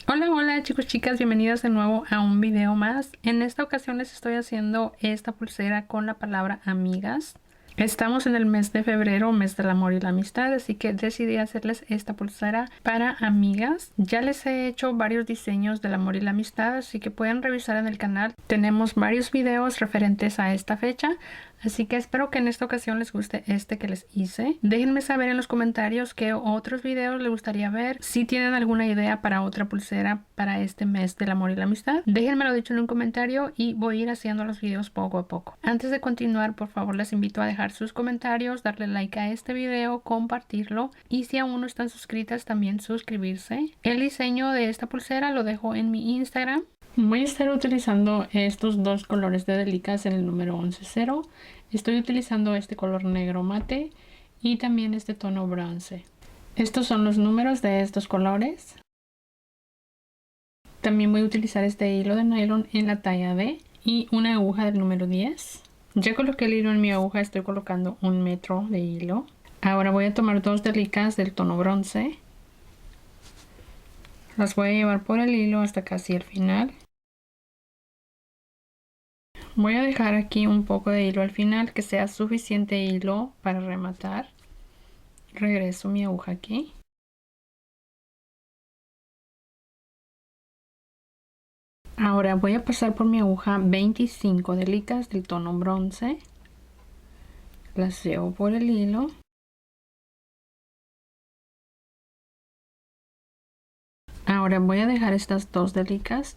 Hola, hola chicos, chicas, bienvenidos de nuevo a un video más. En esta ocasión les estoy haciendo esta pulsera con la palabra amigas. Estamos en el mes de febrero, mes del amor y la amistad, así que decidí hacerles esta pulsera para amigas. Ya les he hecho varios diseños del amor y la amistad, así que pueden revisar en el canal. Tenemos varios videos referentes a esta fecha, así que espero que en esta ocasión les guste este que les hice. Déjenme saber en los comentarios qué otros videos les gustaría ver. Si tienen alguna idea para otra pulsera para este mes del amor y la amistad, déjenmelo dicho en un comentario y voy a ir haciendo los videos poco a poco. Antes de continuar, por favor les invito a dejar sus comentarios, darle like a este video, compartirlo y si aún no están suscritas también suscribirse. El diseño de esta pulsera lo dejo en mi Instagram. Voy a estar utilizando estos dos colores de Delicas en el número 110. Estoy utilizando este color negro mate y también este tono bronce. Estos son los números de estos colores. También voy a utilizar este hilo de nylon en la talla D y una aguja del número 10. Ya coloqué el hilo en mi aguja, estoy colocando 1 metro de hilo. Ahora voy a tomar dos Delicas del tono bronce. Las voy a llevar por el hilo hasta casi el final. Voy a dejar aquí un poco de hilo al final, que sea suficiente hilo para rematar. Regreso mi aguja aquí. Ahora voy a pasar por mi aguja 25 Delicas del tono bronce. Las llevo por el hilo. Ahora voy a dejar estas dos Delicas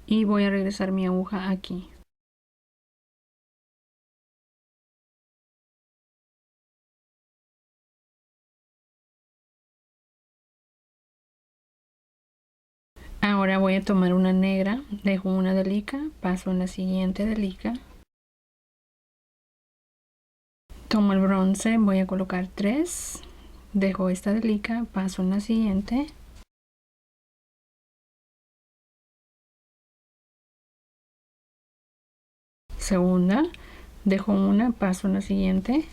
y voy a regresar mi aguja aquí. Ahora voy a tomar una negra, dejo una Delica, paso en la siguiente Delica. Tomo el bronce, voy a colocar 3, dejo esta Delica, paso en la siguiente. Segunda, dejo una, paso en la siguiente.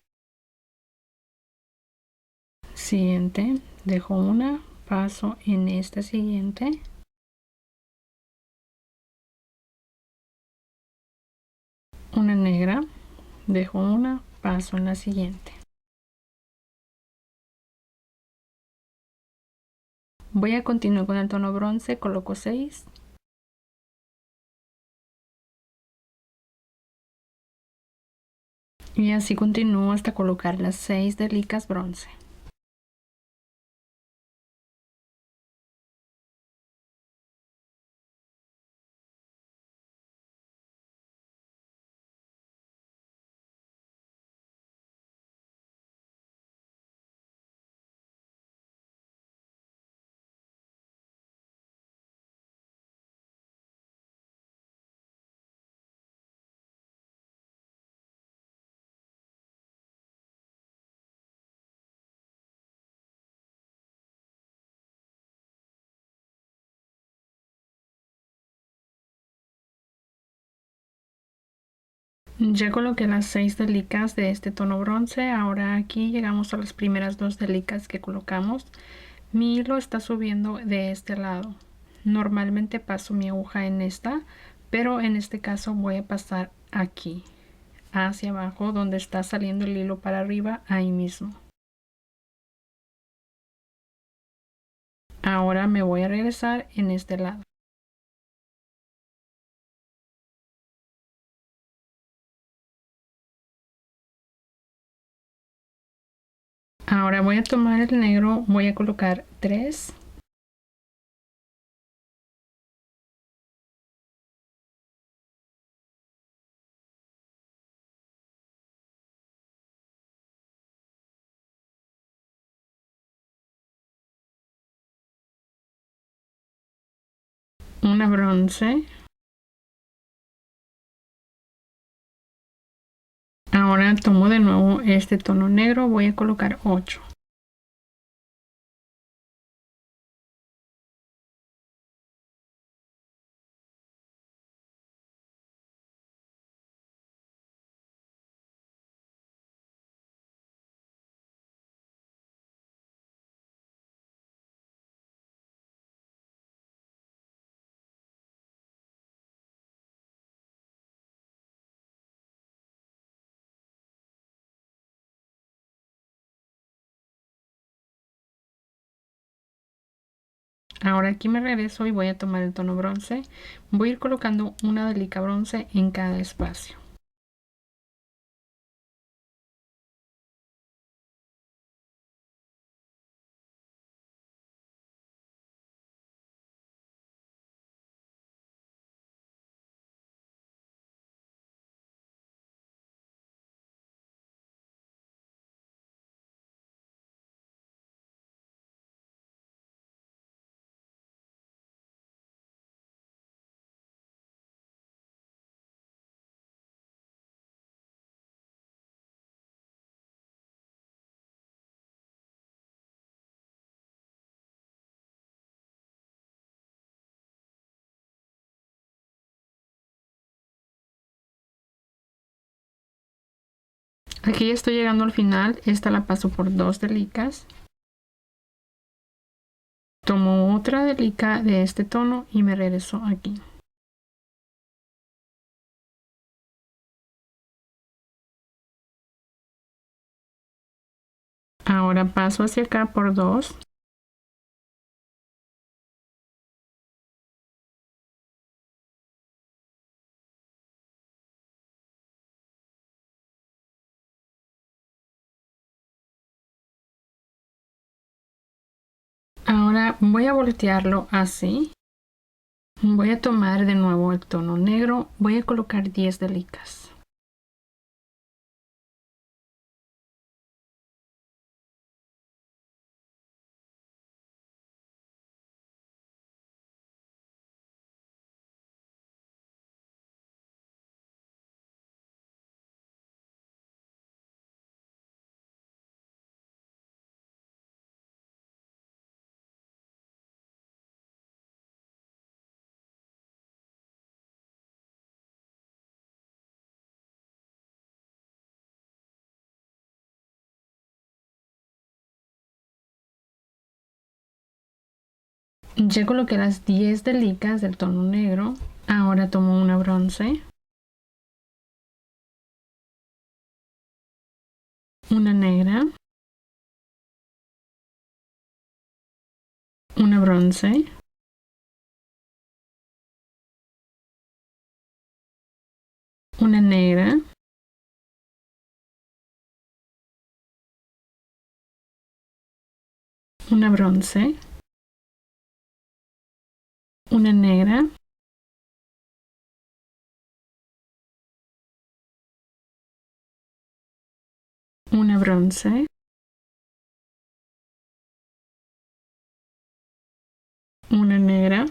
Siguiente, dejo una, paso en esta siguiente. Una negra, dejo una, paso en la siguiente. Voy a continuar con el tono bronce, coloco 6. Y así continúo hasta colocar las 6 Delicas bronce. Ya coloqué las 6 Delicas de este tono bronce. Ahora aquí llegamos a las primeras 2 Delicas que colocamos. Mi hilo está subiendo de este lado. Normalmente paso mi aguja en esta, pero en este caso voy a pasar aquí, hacia abajo, donde está saliendo el hilo para arriba, ahí mismo. Ahora me voy a regresar en este lado. Ahora voy a tomar el negro, voy a colocar 3. Una bronce. Ahora tomo de nuevo este tono negro, voy a colocar 8. Ahora aquí me regreso y voy a tomar el tono bronce. Voy a ir colocando una delica bronce en cada espacio. Aquí ya estoy llegando al final. Esta la paso por 2 delicas. Tomo otra delica de este tono y me regreso aquí. Ahora paso hacia acá por 2. Ahora voy a voltearlo así. Voy a tomar de nuevo el tono negro. Voy a colocar 10 delicas. Ya coloqué las 10 delicas del tono negro. Ahora tomo una bronce, una negra, una bronce, una negra, una bronce, una negra, una bronce, una negra,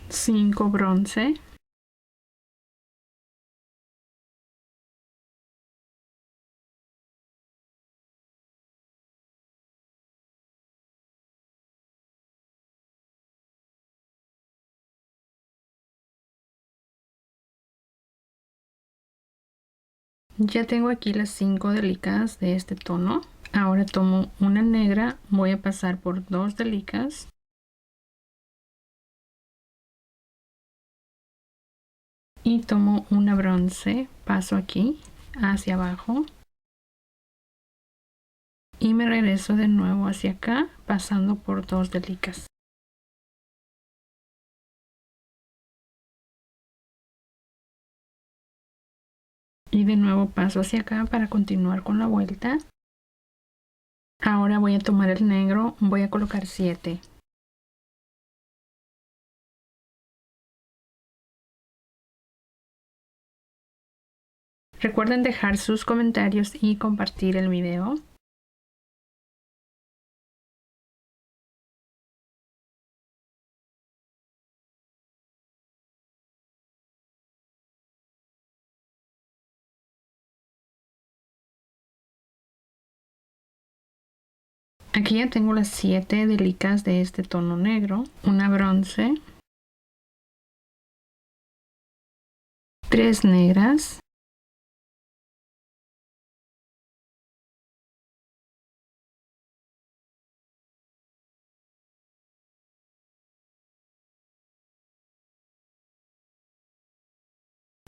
cinco bronce, ya tengo aquí las 5 delicas de este tono. Ahora tomo una negra, voy a pasar por 2 delicas y tomo una bronce, paso aquí hacia abajo y me regreso de nuevo hacia acá pasando por 2 delicas. Y de nuevo paso hacia acá para continuar con la vuelta. Ahora voy a tomar el negro, voy a colocar 7. Recuerden dejar sus comentarios y compartir el video. Aquí ya tengo las 7 delicas de este tono negro, una bronce, 3 negras,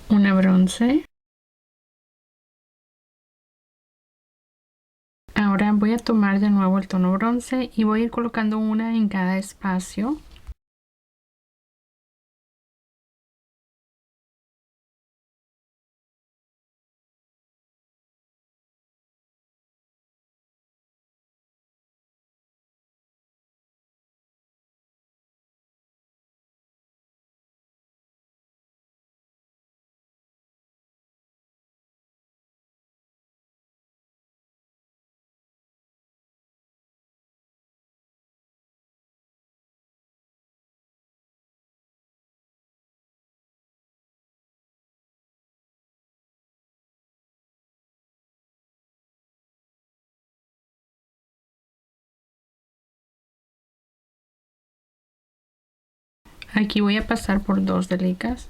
una bronce, Ahora voy a tomar de nuevo el tono bronce y voy a ir colocando una en cada espacio. Aquí voy a pasar por 2 delicas.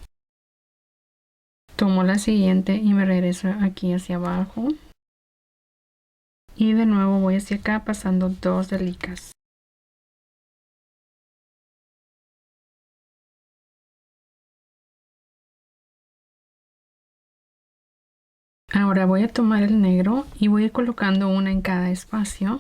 Tomo la siguiente y me regreso aquí hacia abajo. Y de nuevo voy hacia acá pasando 2 delicas. Ahora voy a tomar el negro y voy a ir colocando una en cada espacio.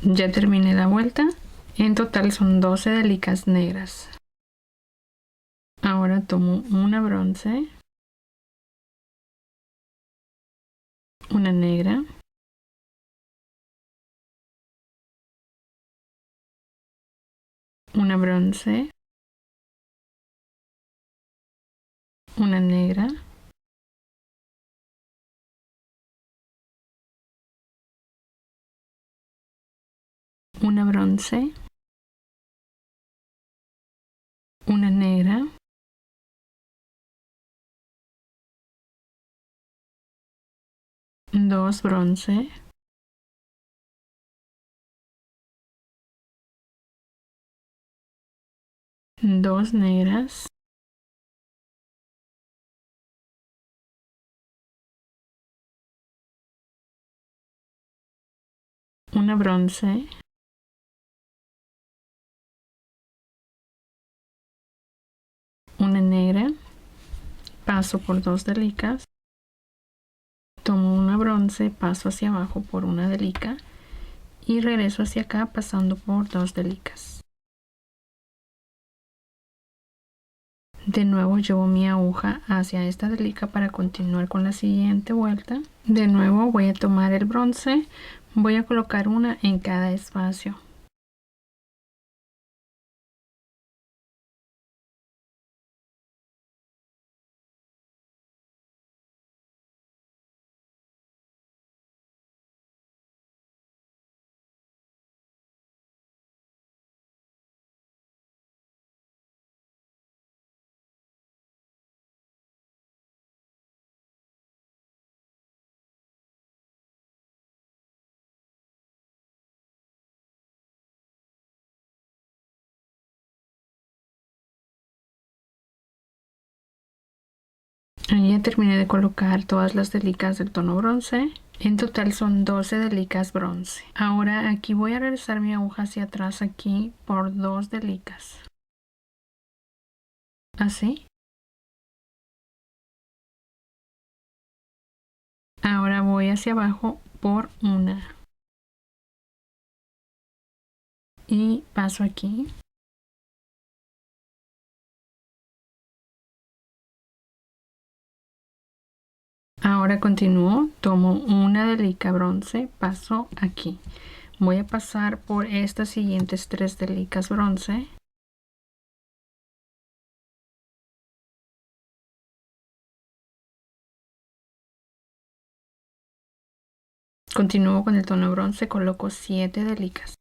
Ya terminé la vuelta. En total son 12 delicas negras. Ahora tomo una bronce, una negra, una bronce, una negra, una bronce, una negra, dos bronce, dos negras, una bronce, una negra, paso por 2 delicas, tomo una bronce, paso hacia abajo por una delica y regreso hacia acá pasando por 2 delicas. De nuevo llevo mi aguja hacia esta delica para continuar con la siguiente vuelta. De nuevo voy a tomar el bronce, voy a colocar una en cada espacio. Ahí ya terminé de colocar todas las delicas del tono bronce. En total son 12 delicas bronce. Ahora aquí voy a regresar mi aguja hacia atrás aquí por 2 delicas. Así. Ahora voy hacia abajo por una. Y paso aquí. Ahora continúo, tomo una delica bronce, paso aquí. Voy a pasar por estas siguientes 3 delicas bronce. Continúo con el tono bronce, coloco 7 delicas.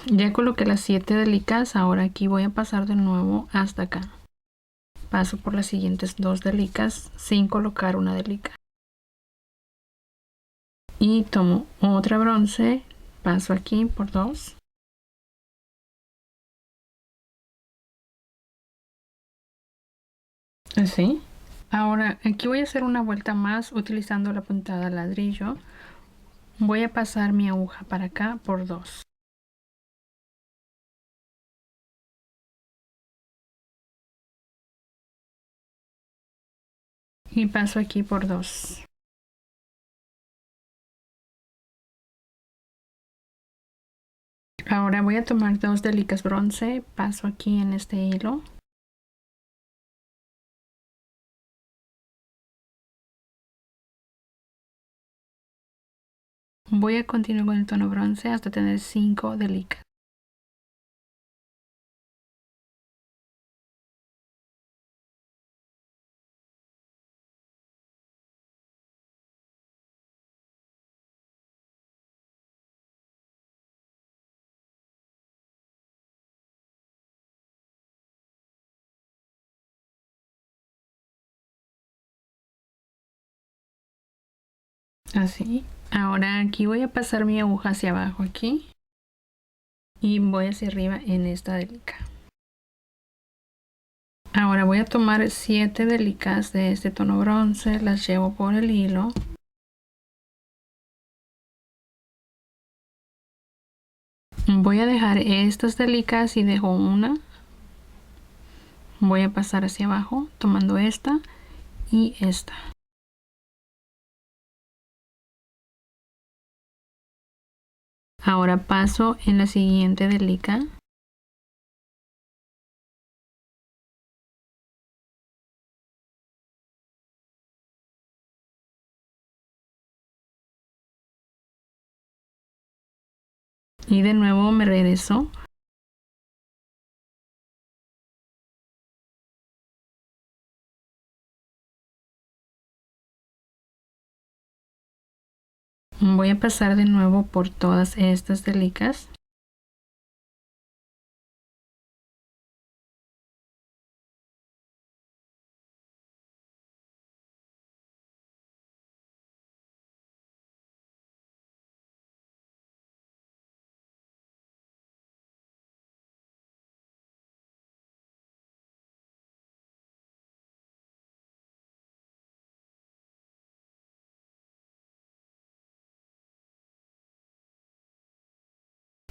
Ya coloqué las 7 delicas, ahora aquí voy a pasar de nuevo hasta acá. Paso por las siguientes 2 delicas sin colocar una delica. Y tomo otra bronce, paso aquí por 2. Así. Ahora aquí voy a hacer una vuelta más utilizando la puntada ladrillo. Voy a pasar mi aguja para acá por 2. Y paso aquí por 2. Ahora voy a tomar 2 delicas bronce, paso aquí en este hilo. Voy a continuar con el tono bronce hasta tener 5 delicas. Así. Ahora aquí voy a pasar mi aguja hacia abajo aquí. Y voy hacia arriba en esta delica. Ahora voy a tomar 7 delicas de este tono bronce, las llevo por el hilo. Voy a dejar estas delicas y dejo una. Voy a pasar hacia abajo tomando esta y esta. Ahora paso en la siguiente delica. Y de nuevo me regreso. Voy a pasar de nuevo por todas estas delicas.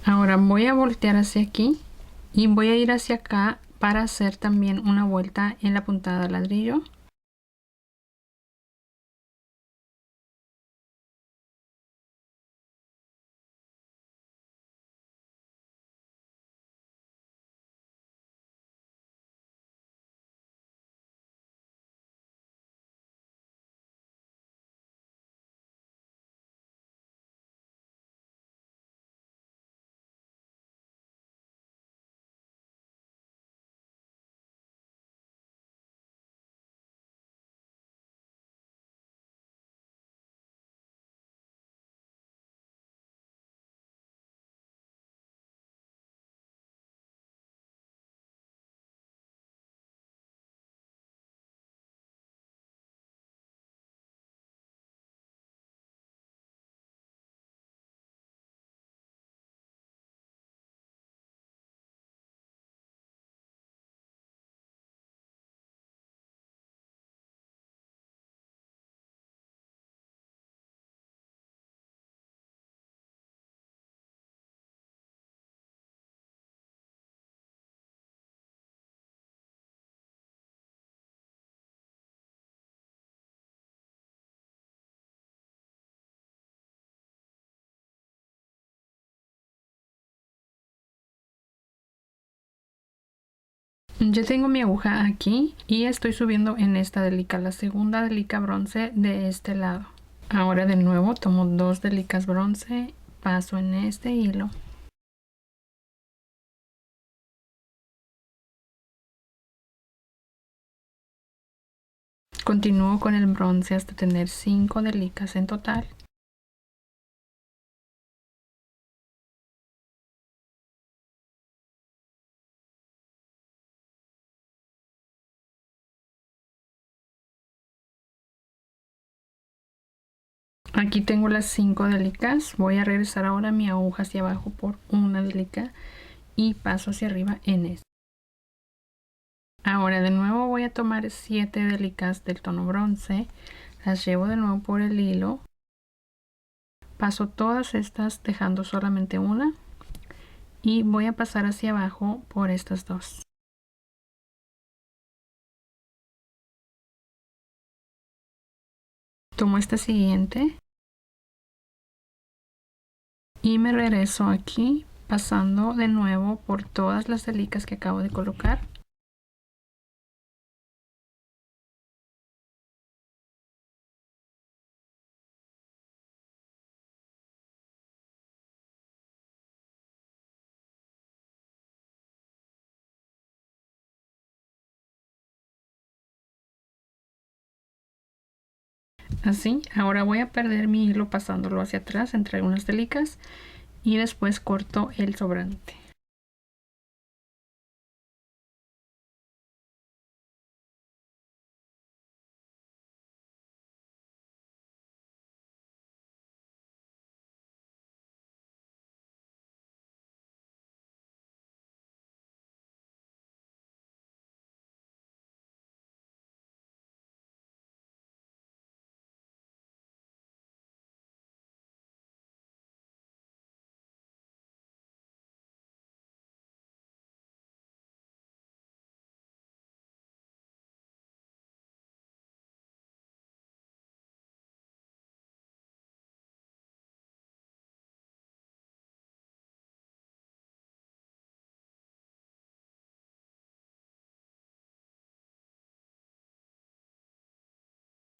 Ahora voy a voltear hacia aquí y voy a ir hacia acá para hacer también una vuelta en la puntada de ladrillo. Ya tengo mi aguja aquí y estoy subiendo en esta delica, la segunda delica bronce de este lado. Ahora de nuevo tomo 2 delicas bronce, paso en este hilo. Continúo con el bronce hasta tener 5 delicas en total. Aquí tengo las 5 delicas. Voy a regresar ahora mi aguja hacia abajo por una delica y paso hacia arriba en esta. Ahora de nuevo voy a tomar 7 delicas del tono bronce, las llevo de nuevo por el hilo, paso todas estas dejando solamente una y voy a pasar hacia abajo por estas dos. Tomo esta siguiente y me regreso aquí pasando de nuevo por todas las delicas que acabo de colocar. Así, ahora voy a perder mi hilo pasándolo hacia atrás entre algunas delicas y después corto el sobrante.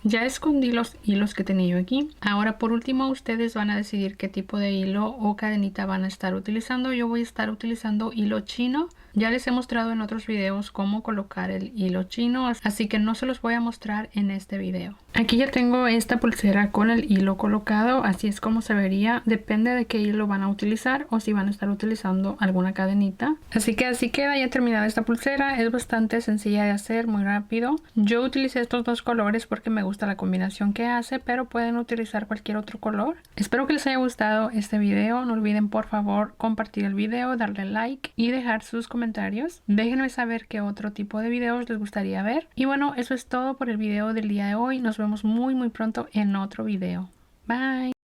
Ya escondí los hilos que tenía yo aquí. Ahora por último ustedes van a decidir qué tipo de hilo o cadenita van a estar utilizando. Yo voy a estar utilizando hilo chino. Ya les he mostrado en otros videos cómo colocar el hilo chino, así que no se los voy a mostrar en este video. Aquí ya tengo esta pulsera con el hilo colocado, así es como se vería. Depende de qué hilo van a utilizar o si van a estar utilizando alguna cadenita. Así queda ya terminada esta pulsera. Es bastante sencilla de hacer, muy rápido. Yo utilicé estos dos colores porque me gusta la combinación que hace, pero pueden utilizar cualquier otro color. Espero que les haya gustado este video. No olviden por favor compartir el video, darle like y dejar sus comentarios. Déjenme saber qué otro tipo de videos les gustaría ver. Y bueno, eso es todo por el video del día de hoy. Nos vemos muy pronto en otro video. Bye.